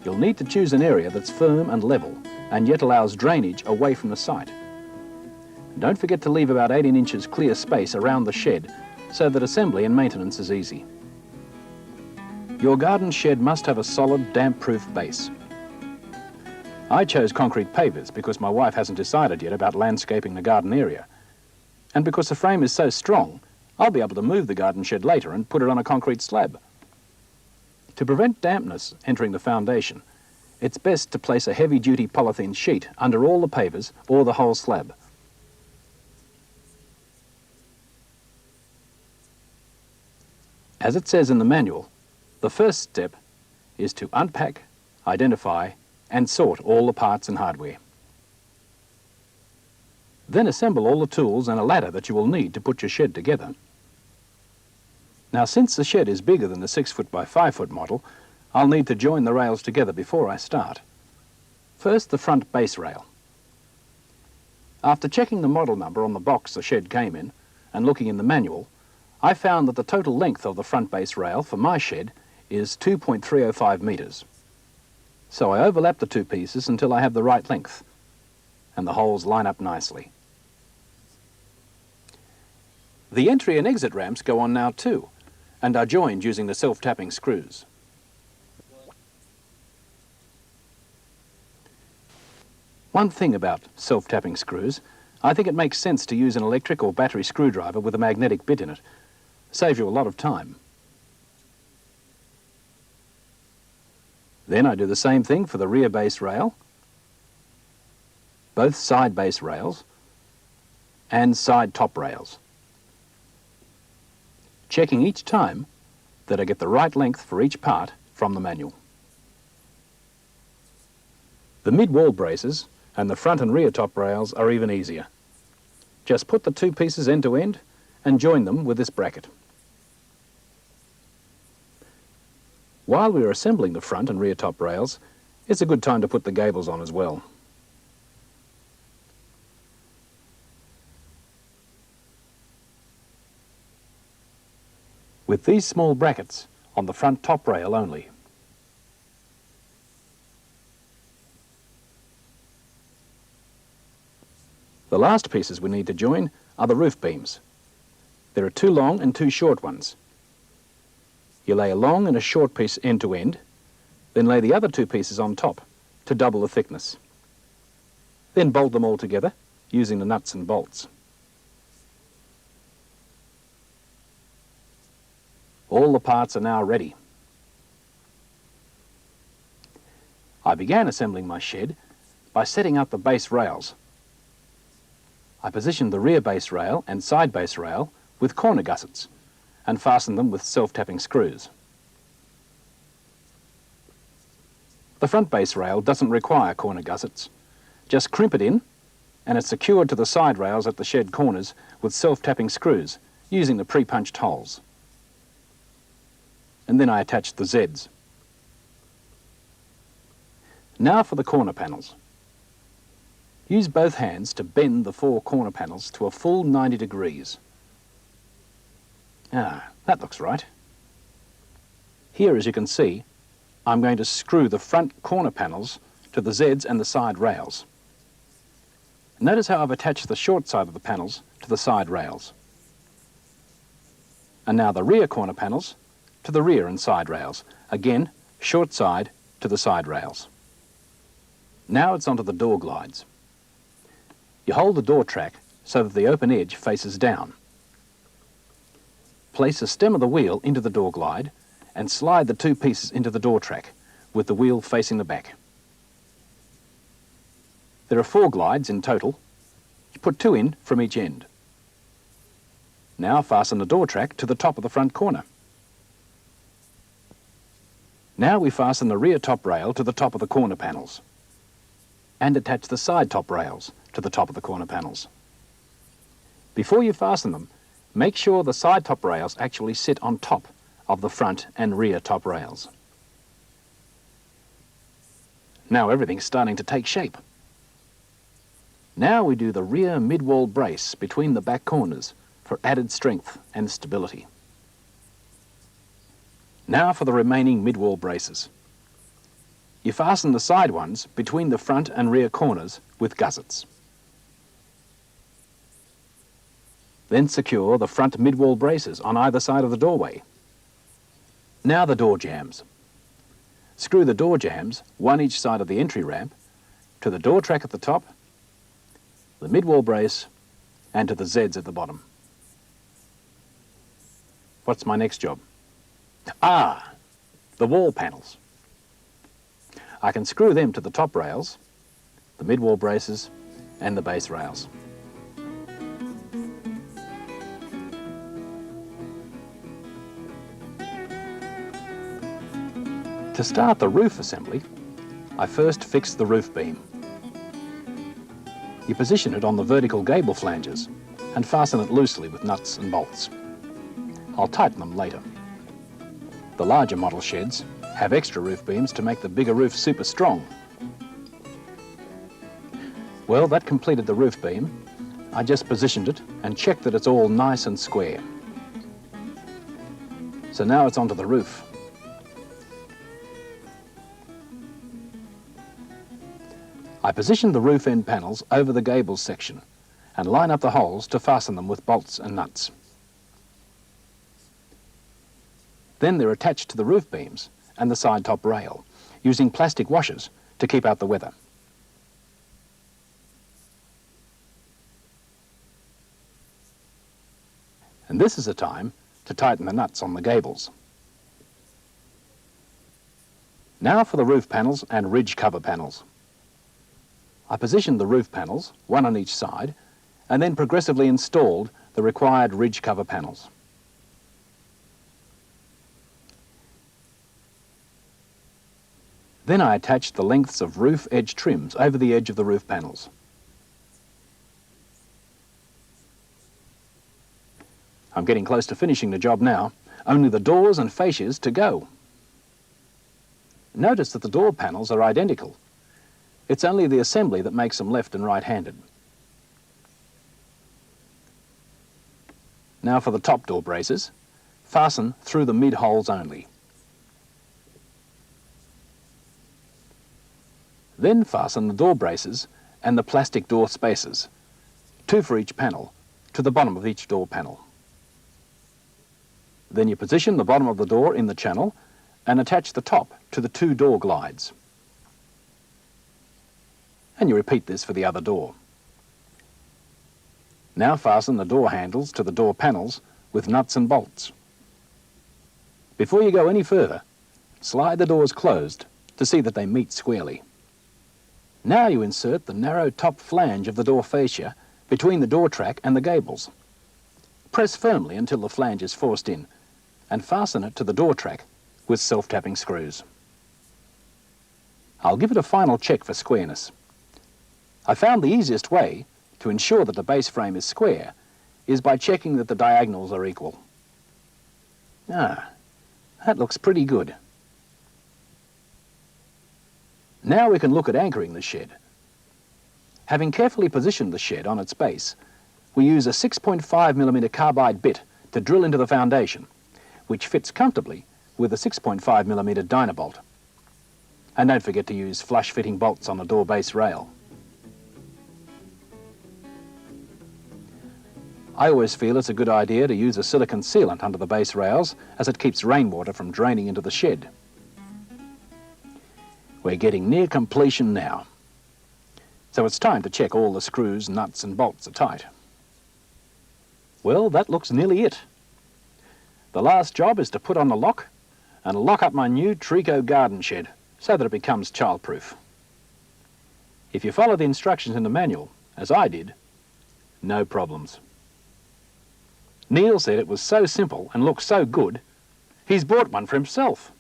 You'll need to choose an area that's firm and level and yet allows drainage away from the site. Don't forget to leave about 18 inches clear space around the shed so that assembly and maintenance is easy. Your garden shed must have a solid, damp-proof base. I chose concrete pavers because my wife hasn't decided yet about landscaping the garden area. And because the frame is so strong, I'll be able to move the garden shed later and put it on a concrete slab. To prevent dampness entering the foundation, it's best to place a heavy-duty polythene sheet under all the pavers or the whole slab. As it says in the manual, the first step is to unpack, identify, and sort all the parts and hardware. Then assemble all the tools and a ladder that you will need to put your shed together. Now, since the shed is bigger than the 6-foot by 5-foot model, I'll need to join the rails together before I start. First, the front base rail. After checking the model number on the box the shed came in and looking in the manual, I found that the total length of the front base rail for my shed is 2.305 metres. So I overlap the two pieces until I have the right length, and the holes line up nicely. The entry and exit ramps go on now too, and are joined using the self-tapping screws. One thing about self-tapping screws, I think it makes sense to use an electric or battery screwdriver with a magnetic bit in it. Save you a lot of time. Then I do the same thing for the rear base rail, both side base rails, and side top rails, checking each time that I get the right length for each part from the manual. The mid-wall braces and the front and rear top rails are even easier. Just put the two pieces end to end and join them with this bracket. While we are assembling the front and rear top rails, it's a good time to put the gables on as well. With these small brackets on the front top rail only. The last pieces we need to join are the roof beams. There are two long and two short ones. You lay a long and a short piece end to end, then lay the other two pieces on top to double the thickness. Then bolt them all together using the nuts and bolts. All the parts are now ready. I began assembling my shed by setting out the base rails. I positioned the rear base rail and side base rail with corner gussets and fastened them with self-tapping screws. The front base rail doesn't require corner gussets. Just crimp it in and it's secured to the side rails at the shed corners with self-tapping screws using the pre-punched holes. And then I attached the Zs. Now for the corner panels. Use both hands to bend the four corner panels to a full 90 degrees. Ah, that looks right. Here, as you can see, I'm going to screw the front corner panels to the Zs and the side rails. Notice how I've attached the short side of the panels to the side rails. And now the rear corner panels to the rear and side rails. Again, short side to the side rails. Now it's onto the door glides. You hold the door track so that the open edge faces down. Place the stem of the wheel into the door glide and slide the two pieces into the door track with the wheel facing the back. There are 4 glides in total. You put 2 in from each end. Now fasten the door track to the top of the front corner. Now we fasten the rear top rail to the top of the corner panels and attach the side top rails to the top of the corner panels. Before you fasten them, make sure the side top rails actually sit on top of the front and rear top rails. Now everything's starting to take shape. Now we do the rear mid-wall brace between the back corners for added strength and stability. Now for the remaining mid-wall braces. You fasten the side ones between the front and rear corners with gussets. Then secure the front mid-wall braces on either side of the doorway. Now the door jambs. Screw the door jambs, one each side of the entry ramp, to the door track at the top, the mid-wall brace, and to the Zs at the bottom. What's my next job? Ah, the wall panels. I can screw them to the top rails, the mid-wall braces, and the base rails. To start the roof assembly, I first fix the roof beam. You position it on the vertical gable flanges and fasten it loosely with nuts and bolts. I'll tighten them later. The larger model sheds have extra roof beams to make the bigger roof super strong. Well, that completed the roof beam. I just positioned it and checked that it's all nice and square. So now it's onto the roof. I positioned the roof end panels over the gables section and line up the holes to fasten them with bolts and nuts. Then they're attached to the roof beams and the side top rail, using plastic washers to keep out the weather. And this is the time to tighten the nuts on the gables. Now for the roof panels and ridge cover panels. I positioned the roof panels, one on each side, and then progressively installed the required ridge cover panels. Then I attached the lengths of roof edge trims over the edge of the roof panels. I'm getting close to finishing the job now, only the doors and fascias to go. Notice that the door panels are identical. It's only the assembly that makes them left and right-handed. Now for the top door braces, fasten through the mid holes only. Then fasten the door braces and the plastic door spacers, 2 for each panel, to the bottom of each door panel. Then you position the bottom of the door in the channel and attach the top to the 2 door glides. And you repeat this for the other door. Now fasten the door handles to the door panels with nuts and bolts. Before you go any further, slide the doors closed to see that they meet squarely. Now you insert the narrow top flange of the door fascia between the door track and the gables. Press firmly until the flange is forced in and fasten it to the door track with self-tapping screws. I'll give it a final check for squareness. I found the easiest way to ensure that the base frame is square is by checking that the diagonals are equal. Ah, that looks pretty good. Now we can look at anchoring the shed. Having carefully positioned the shed on its base, we use a 6.5mm carbide bit to drill into the foundation, which fits comfortably with a 6.5mm dynabolt. And don't forget to use flush-fitting bolts on the door base rail. I always feel it's a good idea to use a silicone sealant under the base rails as it keeps rainwater from draining into the shed. We're getting near completion now, so it's time to check all the screws, nuts and bolts are tight. Well, that looks nearly it. The last job is to put on the lock and lock up my new Trico garden shed so that it becomes childproof. If you follow the instructions in the manual, as I did, no problems. Neil said it was so simple and looked so good, he's bought one for himself.